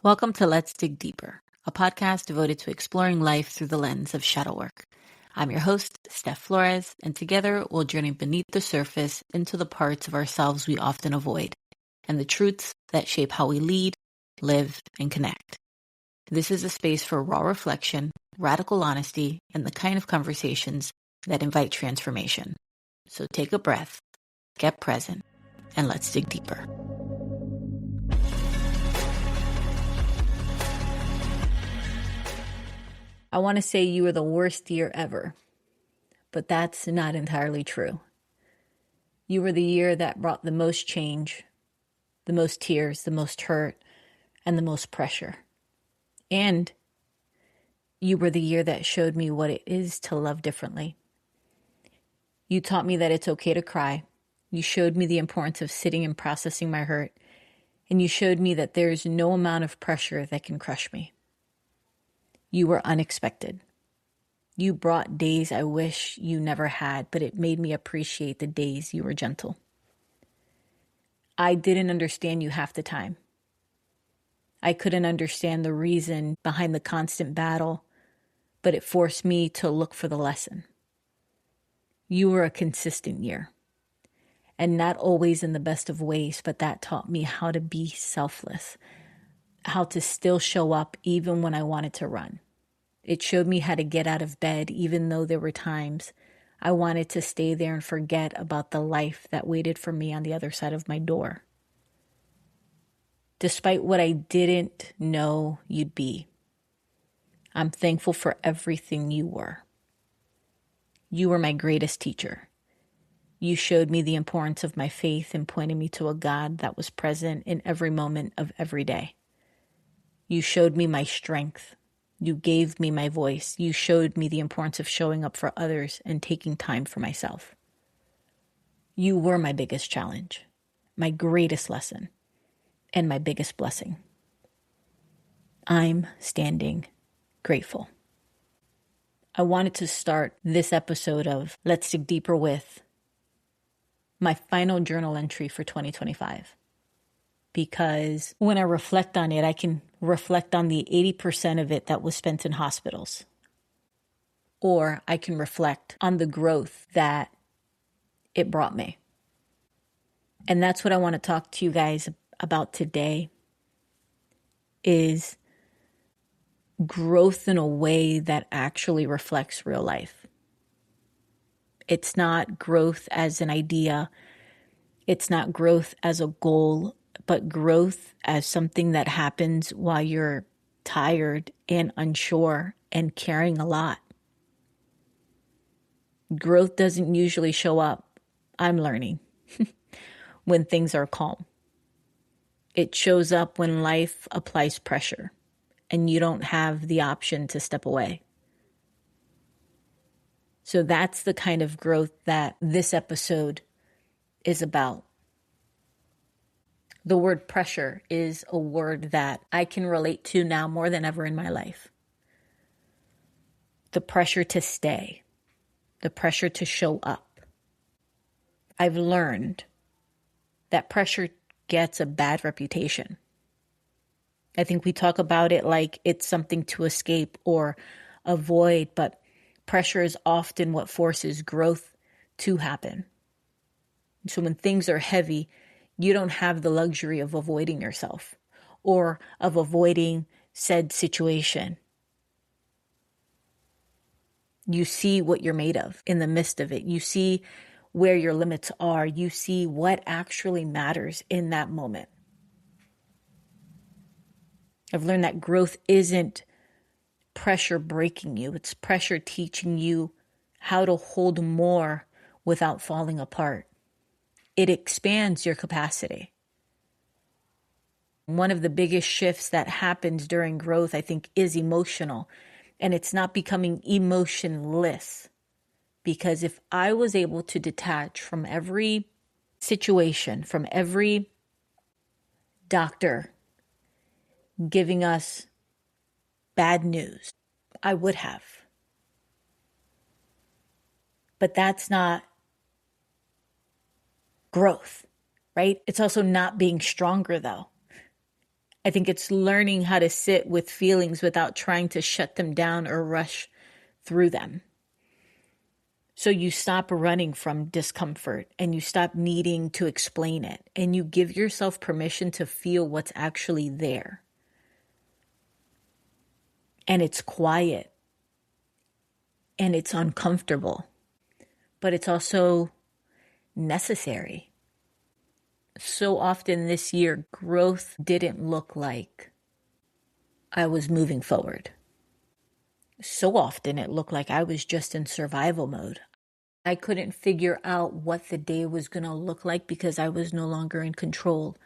Welcome to Let's Dig Deeper, a podcast devoted to exploring life through the lens of shadow work. I'm your host, Steph Flores, and together we'll journey beneath the surface into the parts of ourselves we often avoid and the truths that shape how we lead, live, and connect. This is a space for raw reflection, radical honesty, and the kind of conversations that invite transformation. So take a breath, get present, and let's dig deeper. I want to say you were the worst year ever, but that's not entirely true. You were the year that brought the most change, the most tears, the most hurt, and the most pressure. And you were the year that showed me what it is to love differently. You taught me that it's okay to cry. You showed me the importance of sitting and processing my hurt. And you showed me that there's no amount of pressure that can crush me. You were unexpected. You brought days I wish you never had, but it made me appreciate the days you were gentle. I didn't understand you half the time. I couldn't understand the reason behind the constant battle, but it forced me to look for the lesson. You were a consistent year, and not always in the best of ways, but that taught me how to be selfless, how to still show up even when I wanted to run. It showed me how to get out of bed, even though there were times I wanted to stay there and forget about the life that waited for me on the other side of my door. Despite what I didn't know you'd be, I'm thankful for everything you were. You were my greatest teacher. You showed me the importance of my faith and pointed me to a God that was present in every moment of every day. You showed me my strength. You gave me my voice. You showed me the importance of showing up for others and taking time for myself. You were my biggest challenge, my greatest lesson, and my biggest blessing. I'm standing grateful. I wanted to start this episode of Let's Dig Deeper with my final journal entry for 2025. Because when I reflect on it, I can reflect on the 80% of it that was spent in hospitals. Or I can reflect on the growth that it brought me. And that's what I want to talk to you guys about today, is growth in a way that actually reflects real life. It's not growth as an idea. It's not growth as a goal, but growth as something that happens while you're tired and unsure and carrying a lot. Growth doesn't usually show up, I'm learning, when things are calm. It shows up when life applies pressure and you don't have the option to step away. So that's the kind of growth that this episode is about. The word pressure is a word that I can relate to now more than ever in my life. The pressure to stay, the pressure to show up. I've learned that pressure gets a bad reputation. I think we talk about it like it's something to escape or avoid, but pressure is often what forces growth to happen. So when things are heavy, you don't have the luxury of avoiding yourself or of avoiding said situation. You see what you're made of in the midst of it. You see where your limits are. You see what actually matters in that moment. I've learned that growth isn't pressure breaking you. It's pressure teaching you how to hold more without falling apart. It expands your capacity. One of the biggest shifts that happens during growth, I think, is emotional. And it's not becoming emotionless. Because if I was able to detach from every situation, from every doctor giving us bad news, I would have. But that's not growth, right? It's also not being stronger, though. I think it's learning how to sit with feelings without trying to shut them down or rush through them. So you stop running from discomfort and you stop needing to explain it, and you give yourself permission to feel what's actually there. And it's quiet and it's uncomfortable, but it's also necessary. So often this year, growth didn't look like I was moving forward. So often it looked like I was just in survival mode. I couldn't figure out what the day was going to look like because I was no longer in control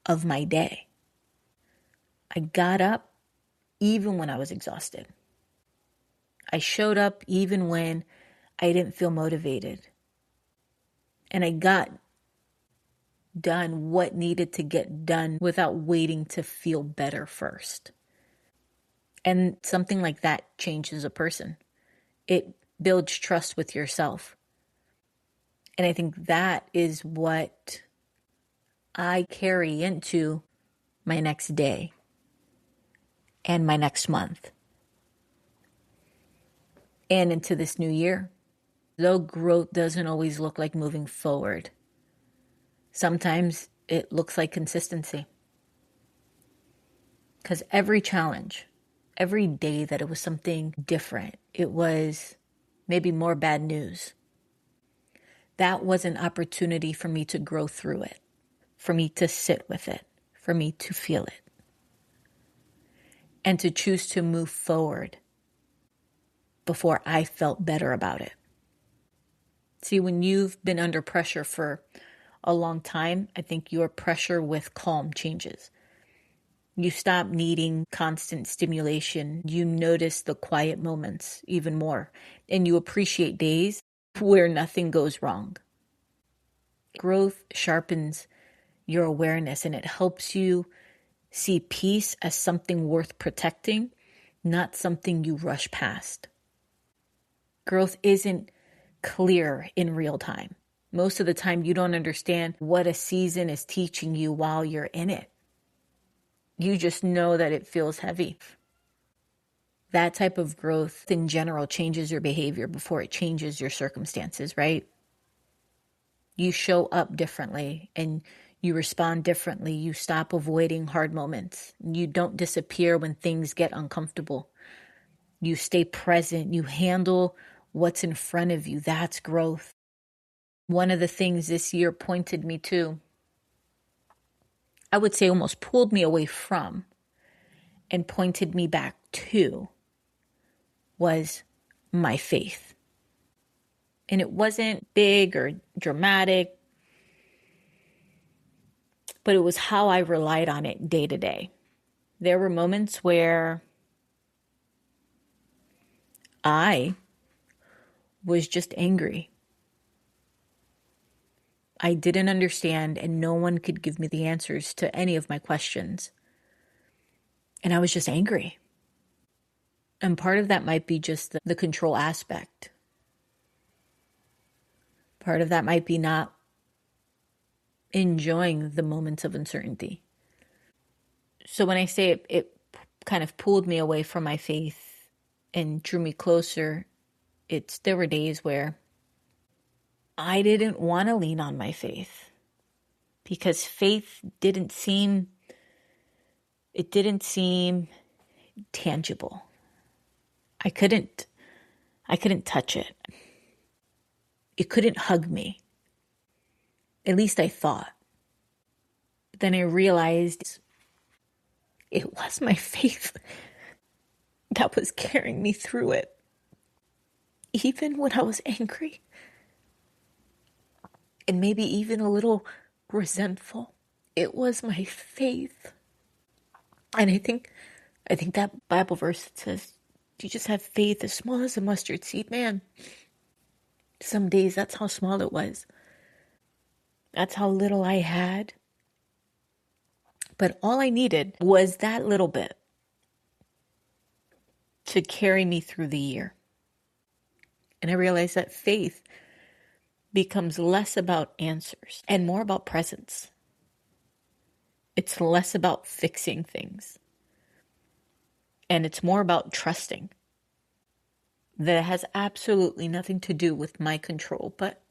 of my day. I got up even when I was exhausted. I showed up even when I didn't feel motivated. And I got done what needed to get done without waiting to feel better first. And something like that changes a person. It builds trust with yourself. And I think that is what I carry into my next day and my next month and into this new year. Though growth doesn't always look like moving forward, sometimes it looks like consistency. Because every challenge, every day that it was something different, it was maybe more bad news. That was an opportunity for me to grow through it, for me to sit with it, for me to feel it, and to choose to move forward before I felt better about it. See, when you've been under pressure for a long time, I think your pressure with calm changes. You stop needing constant stimulation. You notice the quiet moments even more, and you appreciate days where nothing goes wrong. Growth sharpens your awareness, and it helps you see peace as something worth protecting, not something you rush past. Growth isn't clear in real time. Most of the time, you don't understand what a season is teaching you while you're in it. You just know that it feels heavy. That type of growth in general changes your behavior before it changes your circumstances, right? You show up differently and you respond differently. You stop avoiding hard moments. You don't disappear when things get uncomfortable. You stay present. You handle what's in front of you. That's growth. One of the things this year pointed me to, I would say almost pulled me away from and pointed me back to, was my faith. And it wasn't big or dramatic, but it was how I relied on it day to day. There were moments where I was just angry. I didn't understand, and no one could give me the answers to any of my questions. And I was just angry. And part of that might be just the control aspect. Part of that might be not enjoying the moments of uncertainty. So when I say it kind of pulled me away from my faith and drew me closer, there were days where I didn't want to lean on my faith because faith didn't seem tangible. I couldn't touch it. It couldn't hug me. At least I thought. Then I realized it was my faith that was carrying me through it. Even when I was angry. And maybe even a little resentful. It was my faith. And I think that Bible verse that says, you just have faith as small as a mustard seed. Man, some days that's how small it was. That's how little I had. But all I needed was that little bit to carry me through the year. And I realized that faith becomes less about answers and more about presence. It's less about fixing things. And it's more about trusting. That has absolutely nothing to do with my control, but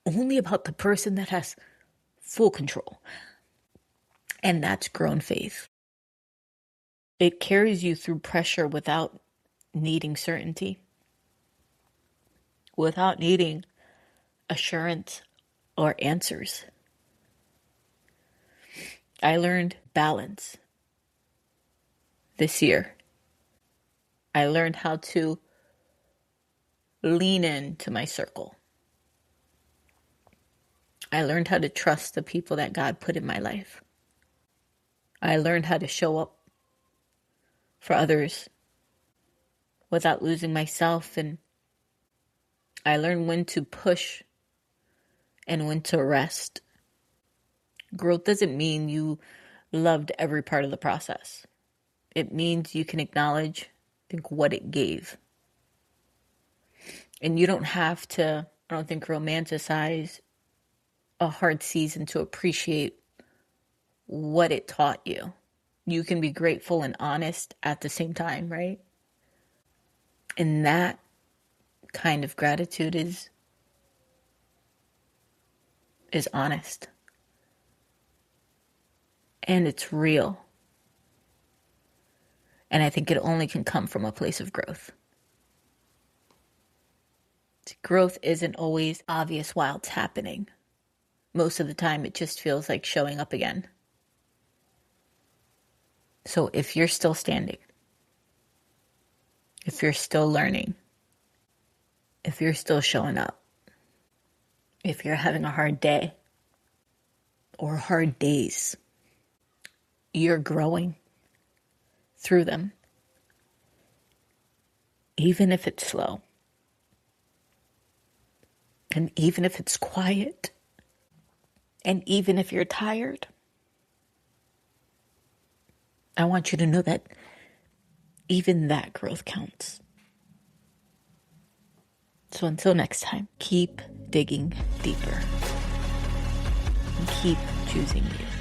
only about the person that has full control. And that's grown faith. It carries you through pressure without needing certainty, without needing assurance or answers. I learned balance this year. I learned how to lean into my circle. I learned how to trust the people that God put in my life. I learned how to show up for others without losing myself, and I learned when to push and when to rest. Growth doesn't mean you loved every part of the process. It means you can acknowledge, what it gave. And you don't have to, I don't think, romanticize a hard season to appreciate what it taught you. You can be grateful and honest at the same time, right? And that kind of gratitude is honest. And it's real. And I think it only can come from a place of growth. Growth isn't always obvious while it's happening. Most of the time, it just feels like showing up again. So if you're still standing, if you're still learning, if you're still showing up, if you're having a hard day or hard days, you're growing through them. Even if it's slow. And even if it's quiet. And even if you're tired. I want you to know that even that growth counts. So until next time, keep digging deeper. And keep choosing you.